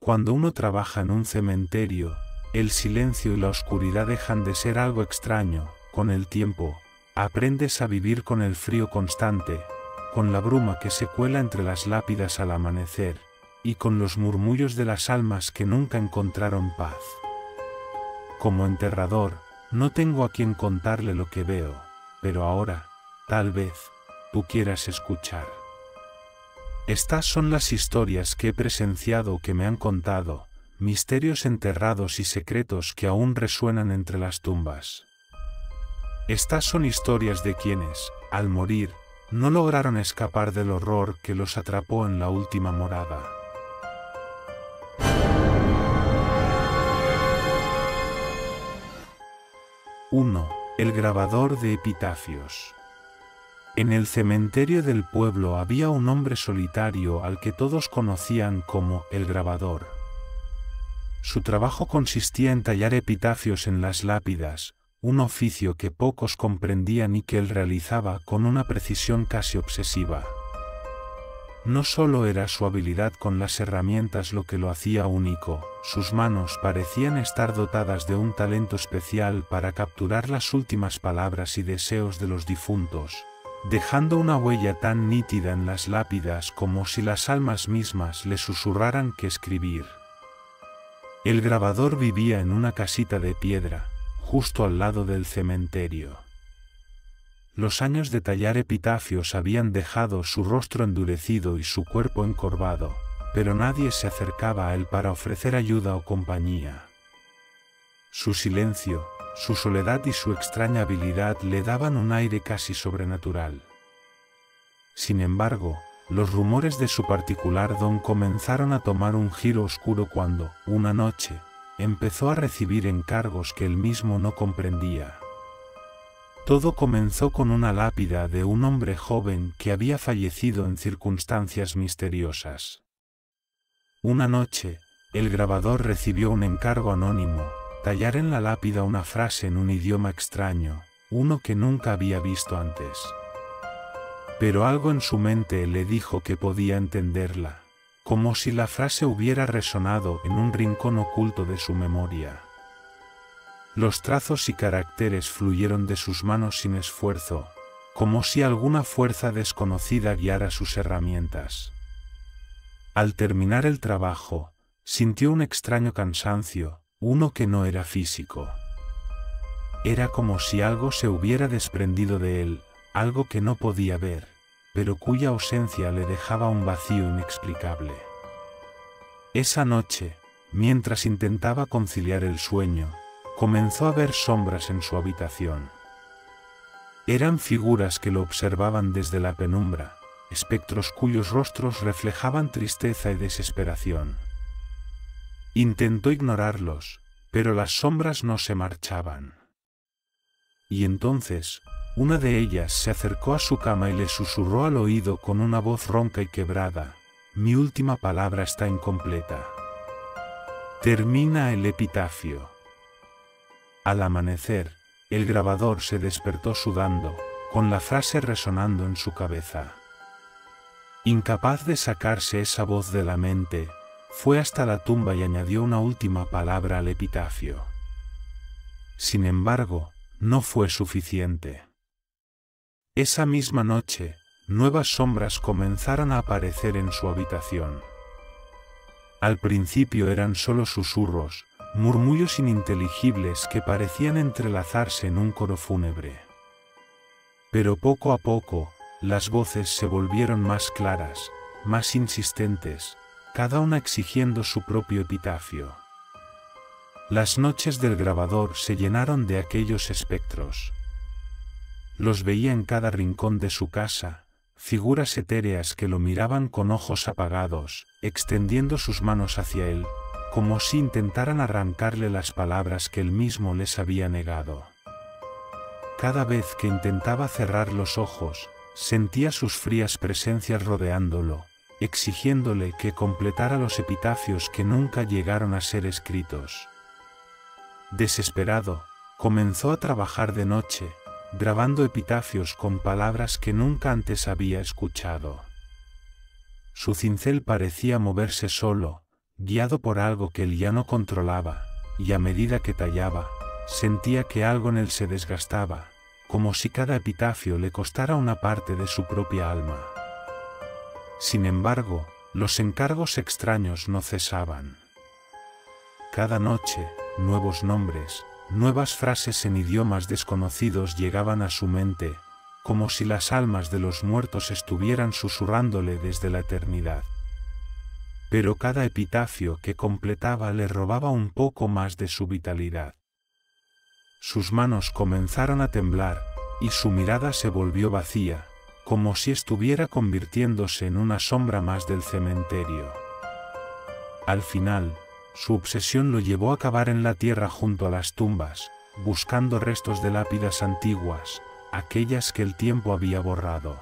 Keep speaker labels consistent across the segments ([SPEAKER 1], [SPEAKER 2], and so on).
[SPEAKER 1] Cuando uno trabaja en un cementerio, el silencio y la oscuridad dejan de ser algo extraño. Con el tiempo, aprendes a vivir con el frío constante, con la bruma que se cuela entre las lápidas al amanecer, y con los murmullos de las almas que nunca encontraron paz. Como enterrador, no tengo a quien contarle lo que veo, pero ahora, tal vez, tú quieras escuchar. Estas son las historias que he presenciado o que me han contado, misterios enterrados y secretos que aún resuenan entre las tumbas. Estas son historias de quienes, al morir, no lograron escapar del horror que los atrapó en la última morada. ¡1! El grabador de epitafios. En el cementerio del pueblo había un hombre solitario al que todos conocían como el grabador. Su trabajo consistía en tallar epitafios en las lápidas, un oficio que pocos comprendían y que él realizaba con una precisión casi obsesiva. No solo era su habilidad con las herramientas lo que lo hacía único, sus manos parecían estar dotadas de un talento especial para capturar las últimas palabras y deseos de los difuntos, dejando una huella tan nítida en las lápidas como si las almas mismas le susurraran qué escribir. El grabador vivía en una casita de piedra, justo al lado del cementerio. Los años de tallar epitafios habían dejado su rostro endurecido y su cuerpo encorvado, pero nadie se acercaba a él para ofrecer ayuda o compañía. Su silencio, su soledad y su extraña habilidad le daban un aire casi sobrenatural. Sin embargo, los rumores de su particular don comenzaron a tomar un giro oscuro cuando, una noche, empezó a recibir encargos que él mismo no comprendía. Todo comenzó con una lápida de un hombre joven que había fallecido en circunstancias misteriosas. Una noche, el grabador recibió un encargo anónimo: tallar en la lápida una frase en un idioma extraño, uno que nunca había visto antes. Pero algo en su mente le dijo que podía entenderla, como si la frase hubiera resonado en un rincón oculto de su memoria. Los trazos y caracteres fluyeron de sus manos sin esfuerzo, como si alguna fuerza desconocida guiara sus herramientas. Al terminar el trabajo, sintió un extraño cansancio, uno que no era físico. Era como si algo se hubiera desprendido de él, algo que no podía ver, pero cuya ausencia le dejaba un vacío inexplicable. Esa noche, mientras intentaba conciliar el sueño, comenzó a ver sombras en su habitación. Eran figuras que lo observaban desde la penumbra, espectros cuyos rostros reflejaban tristeza y desesperación. Intentó ignorarlos, pero las sombras no se marchaban. Y entonces, una de ellas se acercó a su cama y le susurró al oído con una voz ronca y quebrada: «Mi última palabra está incompleta. Termina el epitafio». Al amanecer, el grabador se despertó sudando, con la frase resonando en su cabeza. Incapaz de sacarse esa voz de la mente, fue hasta la tumba y añadió una última palabra al epitafio. Sin embargo, no fue suficiente. Esa misma noche, nuevas sombras comenzaron a aparecer en su habitación. Al principio eran solo susurros, murmullos ininteligibles que parecían entrelazarse en un coro fúnebre. Pero poco a poco, las voces se volvieron más claras, más insistentes, cada una exigiendo su propio epitafio. Las noches del grabador se llenaron de aquellos espectros. Los veía en cada rincón de su casa, figuras etéreas que lo miraban con ojos apagados, extendiendo sus manos hacia él, como si intentaran arrancarle las palabras que él mismo les había negado. Cada vez que intentaba cerrar los ojos, sentía sus frías presencias rodeándolo, exigiéndole que completara los epitafios que nunca llegaron a ser escritos. Desesperado, comenzó a trabajar de noche, grabando epitafios con palabras que nunca antes había escuchado. Su cincel parecía moverse solo, guiado por algo que él ya no controlaba, y a medida que tallaba, sentía que algo en él se desgastaba, como si cada epitafio le costara una parte de su propia alma. Sin embargo, los encargos extraños no cesaban. Cada noche, nuevos nombres, nuevas frases en idiomas desconocidos llegaban a su mente, como si las almas de los muertos estuvieran susurrándole desde la eternidad. Pero cada epitafio que completaba le robaba un poco más de su vitalidad. Sus manos comenzaron a temblar, y su mirada se volvió vacía, como si estuviera convirtiéndose en una sombra más del cementerio. Al final, su obsesión lo llevó a cavar en la tierra junto a las tumbas, buscando restos de lápidas antiguas, aquellas que el tiempo había borrado.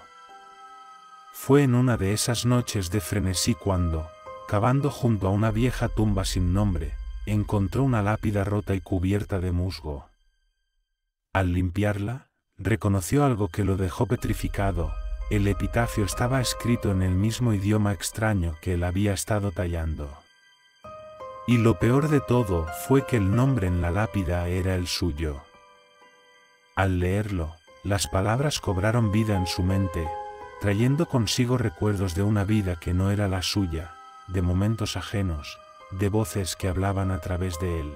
[SPEAKER 1] Fue en una de esas noches de frenesí cuando, cavando junto a una vieja tumba sin nombre, encontró una lápida rota y cubierta de musgo. Al limpiarla, reconoció algo que lo dejó petrificado: el epitafio estaba escrito en el mismo idioma extraño que él había estado tallando. Y lo peor de todo fue que el nombre en la lápida era el suyo. Al leerlo, las palabras cobraron vida en su mente, trayendo consigo recuerdos de una vida que no era la suya, de momentos ajenos, de voces que hablaban a través de él.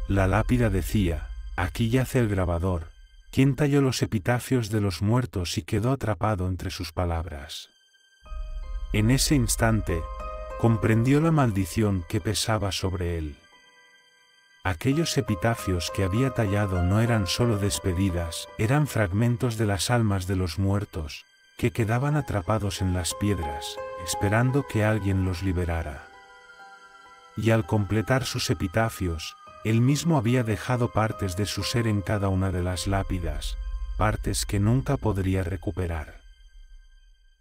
[SPEAKER 1] La lápida decía: aquí yace el grabador, quien talló los epitafios de los muertos y quedó atrapado entre sus palabras. En ese instante, comprendió la maldición que pesaba sobre él. Aquellos epitafios que había tallado no eran solo despedidas, eran fragmentos de las almas de los muertos, que quedaban atrapados en las piedras, esperando que alguien los liberara. Y al completar sus epitafios, él mismo había dejado partes de su ser en cada una de las lápidas, partes que nunca podría recuperar.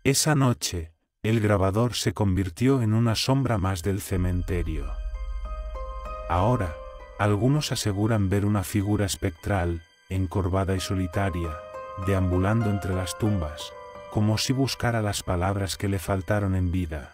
[SPEAKER 1] Esa noche, el grabador se convirtió en una sombra más del cementerio. Ahora, algunos aseguran ver una figura espectral, encorvada y solitaria, deambulando entre las tumbas, como si buscara las palabras que le faltaron en vida.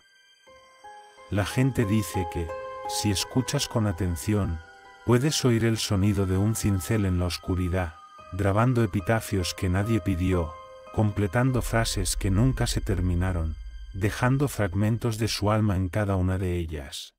[SPEAKER 1] La gente dice que, si escuchas con atención, puedes oír el sonido de un cincel en la oscuridad, grabando epitafios que nadie pidió, completando frases que nunca se terminaron, dejando fragmentos de su alma en cada una de ellas.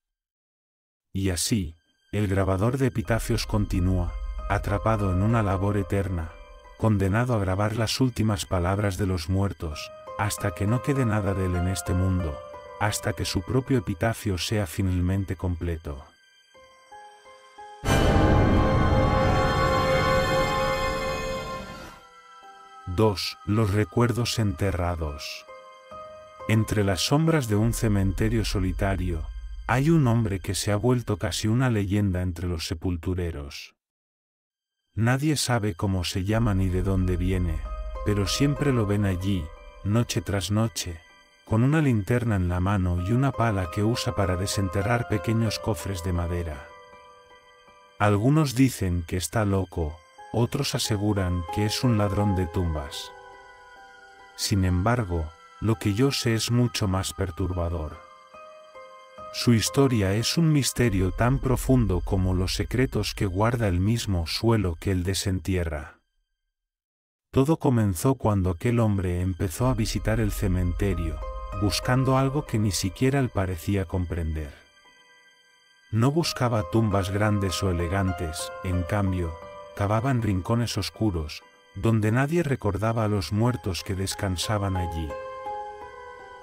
[SPEAKER 1] Y así, el grabador de epitafios continúa, atrapado en una labor eterna, condenado a grabar las últimas palabras de los muertos, hasta que no quede nada de él en este mundo, hasta que su propio epitafio sea finalmente completo. Los recuerdos enterrados. Entre las sombras de un cementerio solitario, hay un hombre que se ha vuelto casi una leyenda entre los sepultureros. Nadie sabe cómo se llama ni de dónde viene, pero siempre lo ven allí, noche tras noche, con una linterna en la mano y una pala que usa para desenterrar pequeños cofres de madera. Algunos dicen que está loco, otros aseguran que es un ladrón de tumbas. Sin embargo, lo que yo sé es mucho más perturbador. Su historia es un misterio tan profundo como los secretos que guarda el mismo suelo que él desentierra. Todo comenzó cuando aquel hombre empezó a visitar el cementerio, buscando algo que ni siquiera él parecía comprender. No buscaba tumbas grandes o elegantes, en cambio, cavaba en rincones oscuros, donde nadie recordaba a los muertos que descansaban allí.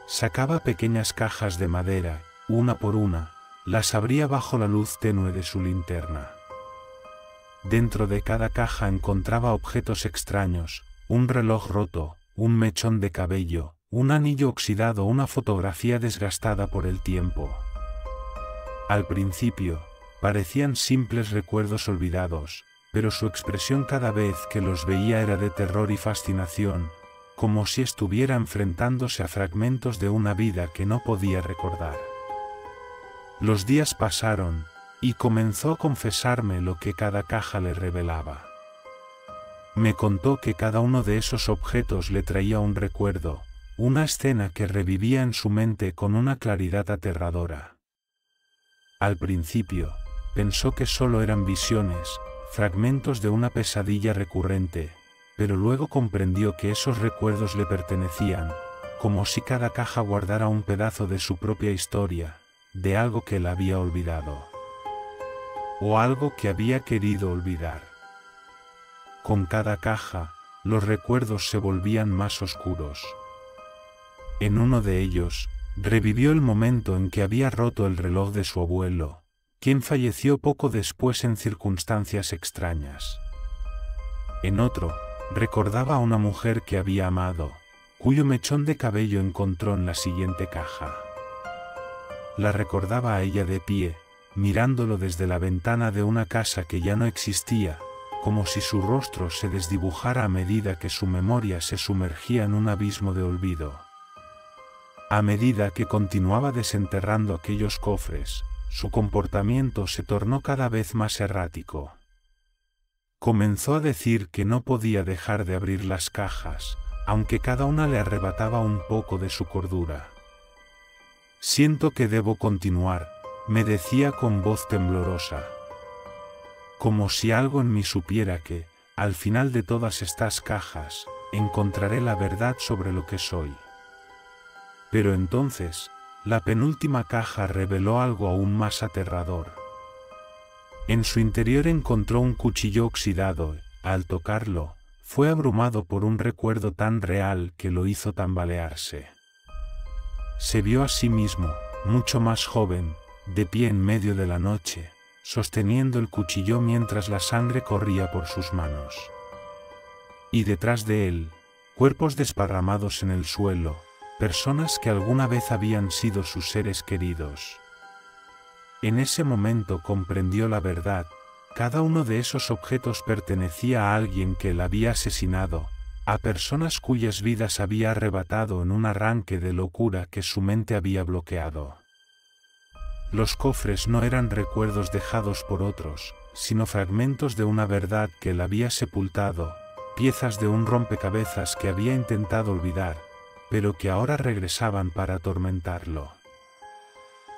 [SPEAKER 1] Sacaba pequeñas cajas de madera, una por una, las abría bajo la luz tenue de su linterna. Dentro de cada caja encontraba objetos extraños, un reloj roto, un mechón de cabello, un anillo oxidado, una fotografía desgastada por el tiempo. Al principio, parecían simples recuerdos olvidados, pero su expresión cada vez que los veía era de terror y fascinación, como si estuviera enfrentándose a fragmentos de una vida que no podía recordar. Los días pasaron, y comenzó a confesarme lo que cada caja le revelaba. Me contó que cada uno de esos objetos le traía un recuerdo, una escena que revivía en su mente con una claridad aterradora. Al principio, pensó que solo eran visiones, fragmentos de una pesadilla recurrente, pero luego comprendió que esos recuerdos le pertenecían, como si cada caja guardara un pedazo de su propia historia, de algo que él había olvidado. O algo que había querido olvidar. Con cada caja, los recuerdos se volvían más oscuros. En uno de ellos, revivió el momento en que había roto el reloj de su abuelo, quien falleció poco después en circunstancias extrañas. En otro, recordaba a una mujer que había amado, cuyo mechón de cabello encontró en la siguiente caja. La recordaba a ella de pie, mirándolo desde la ventana de una casa que ya no existía, como si su rostro se desdibujara a medida que su memoria se sumergía en un abismo de olvido. A medida que continuaba desenterrando aquellos cofres, su comportamiento se tornó cada vez más errático. Comenzó a decir que no podía dejar de abrir las cajas, aunque cada una le arrebataba un poco de su cordura. «Siento que debo continuar», me decía con voz temblorosa. Como si algo en mí supiera que, al final de todas estas cajas, encontraré la verdad sobre lo que soy. Pero entonces, la penúltima caja reveló algo aún más aterrador. En su interior encontró un cuchillo oxidado y, al tocarlo, fue abrumado por un recuerdo tan real que lo hizo tambalearse. Se vio a sí mismo, mucho más joven, de pie en medio de la noche, sosteniendo el cuchillo mientras la sangre corría por sus manos. Y detrás de él, cuerpos desparramados en el suelo, personas que alguna vez habían sido sus seres queridos. En ese momento comprendió la verdad, cada uno de esos objetos pertenecía a alguien que la había asesinado, a personas cuyas vidas había arrebatado en un arranque de locura que su mente había bloqueado. Los cofres no eran recuerdos dejados por otros, sino fragmentos de una verdad que la había sepultado, piezas de un rompecabezas que había intentado olvidar, pero que ahora regresaban para atormentarlo.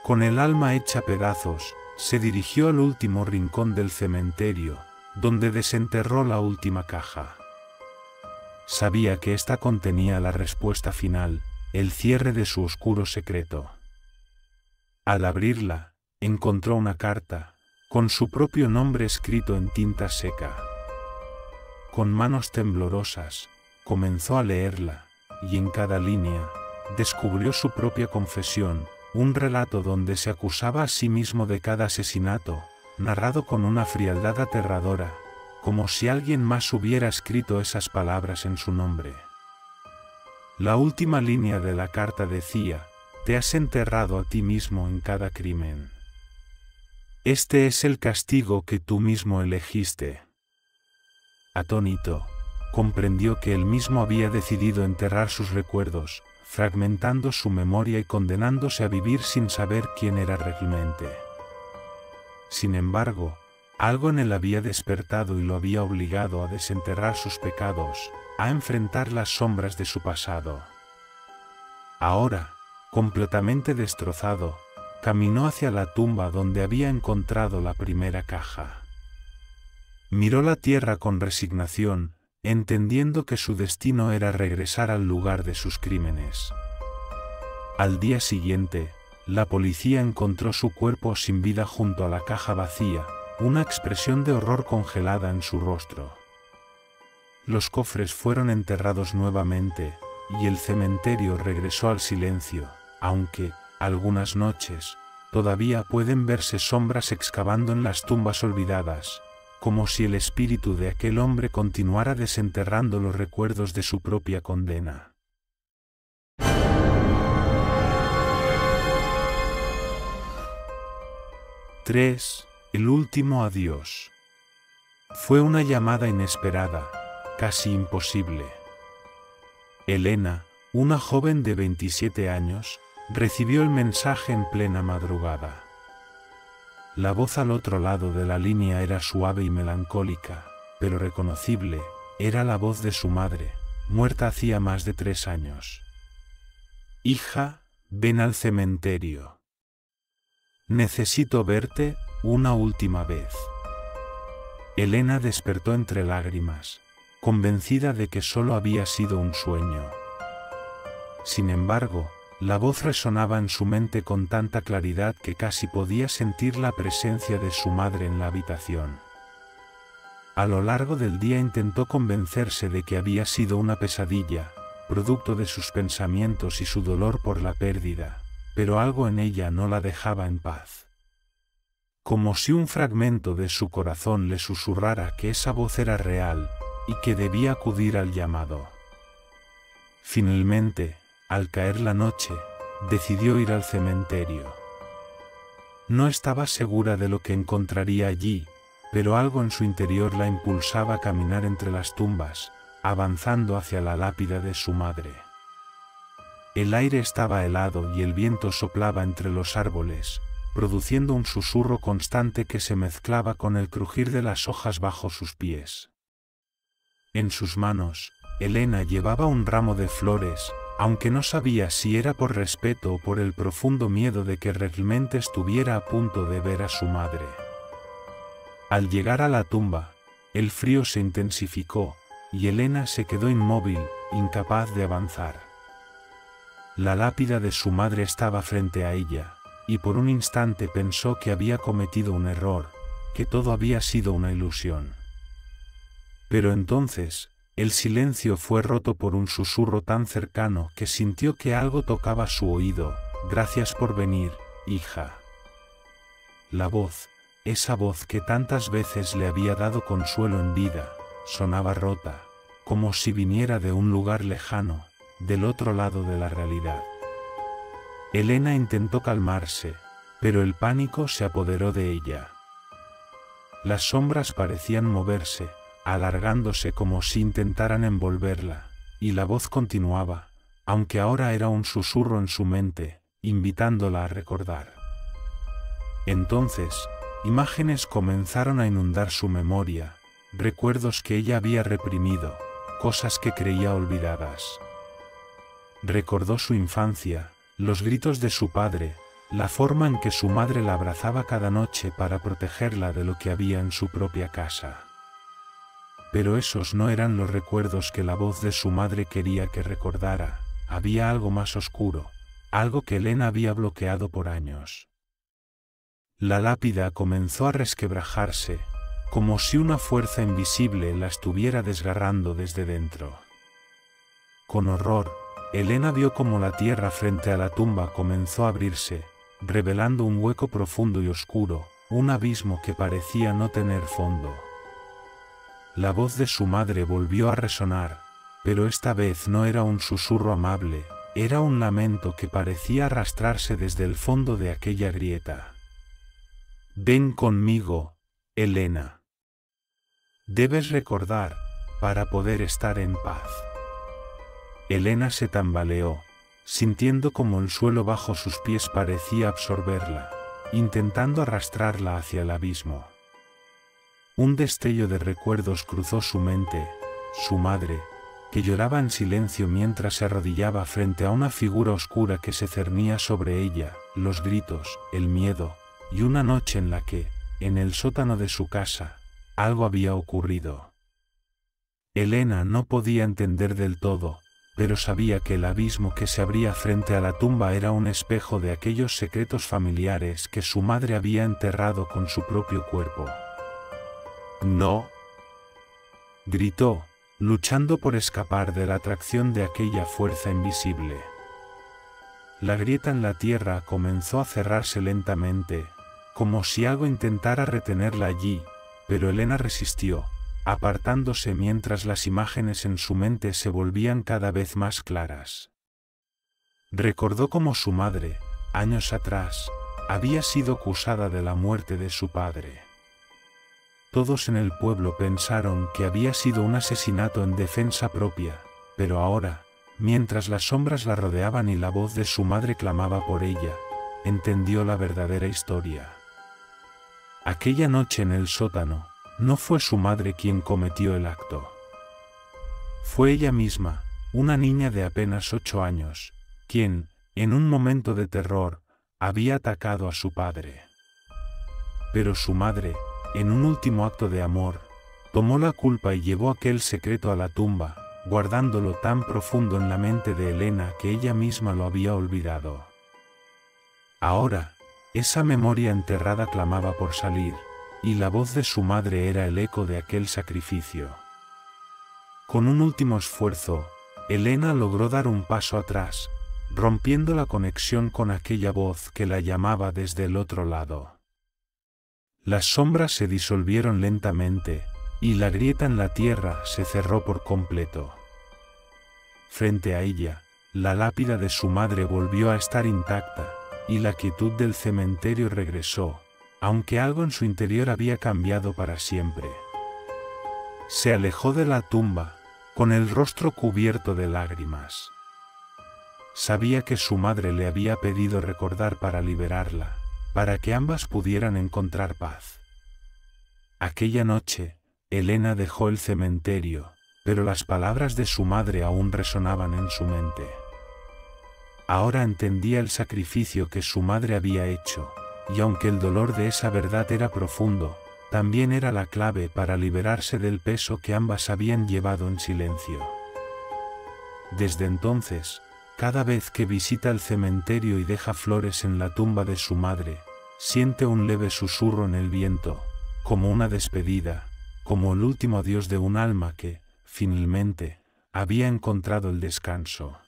[SPEAKER 1] Con el alma hecha pedazos, se dirigió al último rincón del cementerio, donde desenterró la última caja. Sabía que ésta contenía la respuesta final, el cierre de su oscuro secreto. Al abrirla, encontró una carta, con su propio nombre escrito en tinta seca. Con manos temblorosas, comenzó a leerla, y en cada línea, descubrió su propia confesión, un relato donde se acusaba a sí mismo de cada asesinato, narrado con una frialdad aterradora, como si alguien más hubiera escrito esas palabras en su nombre. La última línea de la carta decía: «Te has enterrado a ti mismo en cada crimen. Este es el castigo que tú mismo elegiste». Atónito, comprendió que él mismo había decidido enterrar sus recuerdos, fragmentando su memoria y condenándose a vivir sin saber quién era realmente. Sin embargo, algo en él había despertado y lo había obligado a desenterrar sus pecados, a enfrentar las sombras de su pasado. Ahora, completamente destrozado, caminó hacia la tumba donde había encontrado la primera caja. Miró la tierra con resignación, entendiendo que su destino era regresar al lugar de sus crímenes. Al día siguiente, la policía encontró su cuerpo sin vida junto a la caja vacía, una expresión de horror congelada en su rostro. Los cofres fueron enterrados nuevamente, y el cementerio regresó al silencio, aunque, algunas noches, todavía pueden verse sombras excavando en las tumbas olvidadas, como si el espíritu de aquel hombre continuara desenterrando los recuerdos de su propia condena. ¡3! El último adiós. Fue una llamada inesperada, casi imposible. Elena, una joven de 27 años, recibió el mensaje en plena madrugada. La voz al otro lado de la línea era suave y melancólica, pero reconocible, era la voz de su madre, muerta hacía más de 3 años. «Hija, ven al cementerio. Necesito verte una última vez. Elena despertó entre lágrimas, convencida de que solo había sido un sueño. Sin embargo, la voz resonaba en su mente con tanta claridad que casi podía sentir la presencia de su madre en la habitación. A lo largo del día intentó convencerse de que había sido una pesadilla, producto de sus pensamientos y su dolor por la pérdida, pero algo en ella no la dejaba en paz. Como si un fragmento de su corazón le susurrara que esa voz era real y que debía acudir al llamado. Finalmente, al caer la noche, decidió ir al cementerio. No estaba segura de lo que encontraría allí, pero algo en su interior la impulsaba a caminar entre las tumbas, avanzando hacia la lápida de su madre. El aire estaba helado y el viento soplaba entre los árboles, produciendo un susurro constante que se mezclaba con el crujir de las hojas bajo sus pies. En sus manos, Elena llevaba un ramo de flores, aunque no sabía si era por respeto o por el profundo miedo de que realmente estuviera a punto de ver a su madre. Al llegar a la tumba, el frío se intensificó, y Elena se quedó inmóvil, incapaz de avanzar. La lápida de su madre estaba frente a ella, y por un instante pensó que había cometido un error, que todo había sido una ilusión. Pero entonces, el silencio fue roto por un susurro tan cercano que sintió que algo tocaba su oído. «Gracias por venir, hija». La voz, esa voz que tantas veces le había dado consuelo en vida, sonaba rota, como si viniera de un lugar lejano, del otro lado de la realidad. Elena intentó calmarse, pero el pánico se apoderó de ella. Las sombras parecían moverse, alargándose como si intentaran envolverla, y la voz continuaba, aunque ahora era un susurro en su mente, invitándola a recordar. Entonces, imágenes comenzaron a inundar su memoria, recuerdos que ella había reprimido, cosas que creía olvidadas. Recordó su infancia, los gritos de su padre, la forma en que su madre la abrazaba cada noche para protegerla de lo que había en su propia casa. Pero esos no eran los recuerdos que la voz de su madre quería que recordara, había algo más oscuro, algo que Elena había bloqueado por años. La lápida comenzó a resquebrajarse, como si una fuerza invisible la estuviera desgarrando desde dentro. Con horror, Elena vio cómo la tierra frente a la tumba comenzó a abrirse, revelando un hueco profundo y oscuro, un abismo que parecía no tener fondo. La voz de su madre volvió a resonar, pero esta vez no era un susurro amable, era un lamento que parecía arrastrarse desde el fondo de aquella grieta. «Ven conmigo, Elena. Debes recordar, para poder estar en paz». Elena se tambaleó, sintiendo como el suelo bajo sus pies parecía absorberla, intentando arrastrarla hacia el abismo. Un destello de recuerdos cruzó su mente, su madre, que lloraba en silencio mientras se arrodillaba frente a una figura oscura que se cernía sobre ella, los gritos, el miedo, y una noche en la que, en el sótano de su casa, algo había ocurrido. Elena no podía entender del todo, pero sabía que el abismo que se abría frente a la tumba era un espejo de aquellos secretos familiares que su madre había enterrado con su propio cuerpo. «No», gritó, luchando por escapar de la atracción de aquella fuerza invisible. La grieta en la tierra comenzó a cerrarse lentamente, como si algo intentara retenerla allí, pero Elena resistió, apartándose mientras las imágenes en su mente se volvían cada vez más claras. Recordó cómo su madre, años atrás, había sido acusada de la muerte de su padre. Todos en el pueblo pensaron que había sido un asesinato en defensa propia, pero ahora, mientras las sombras la rodeaban y la voz de su madre clamaba por ella, entendió la verdadera historia. Aquella noche en el sótano, no fue su madre quien cometió el acto. Fue ella misma, una niña de apenas 8 años, quien, en un momento de terror, había atacado a su padre. Pero su madre, en un último acto de amor, tomó la culpa y llevó aquel secreto a la tumba, guardándolo tan profundo en la mente de Helena que ella misma lo había olvidado. Ahora, esa memoria enterrada clamaba por salir, y la voz de su madre era el eco de aquel sacrificio. Con un último esfuerzo, Helena logró dar un paso atrás, rompiendo la conexión con aquella voz que la llamaba desde el otro lado. Las sombras se disolvieron lentamente, y la grieta en la tierra se cerró por completo. Frente a ella, la lápida de su madre volvió a estar intacta, y la quietud del cementerio regresó, aunque algo en su interior había cambiado para siempre. Se alejó de la tumba, con el rostro cubierto de lágrimas. Sabía que su madre le había pedido recordar para liberarla, para que ambas pudieran encontrar paz. Aquella noche, Helena dejó el cementerio, pero las palabras de su madre aún resonaban en su mente. Ahora entendía el sacrificio que su madre había hecho, y aunque el dolor de esa verdad era profundo, también era la clave para liberarse del peso que ambas habían llevado en silencio. Desde entonces, cada vez que visita el cementerio y deja flores en la tumba de su madre, siente un leve susurro en el viento, como una despedida, como el último adiós de un alma que, finalmente, había encontrado el descanso.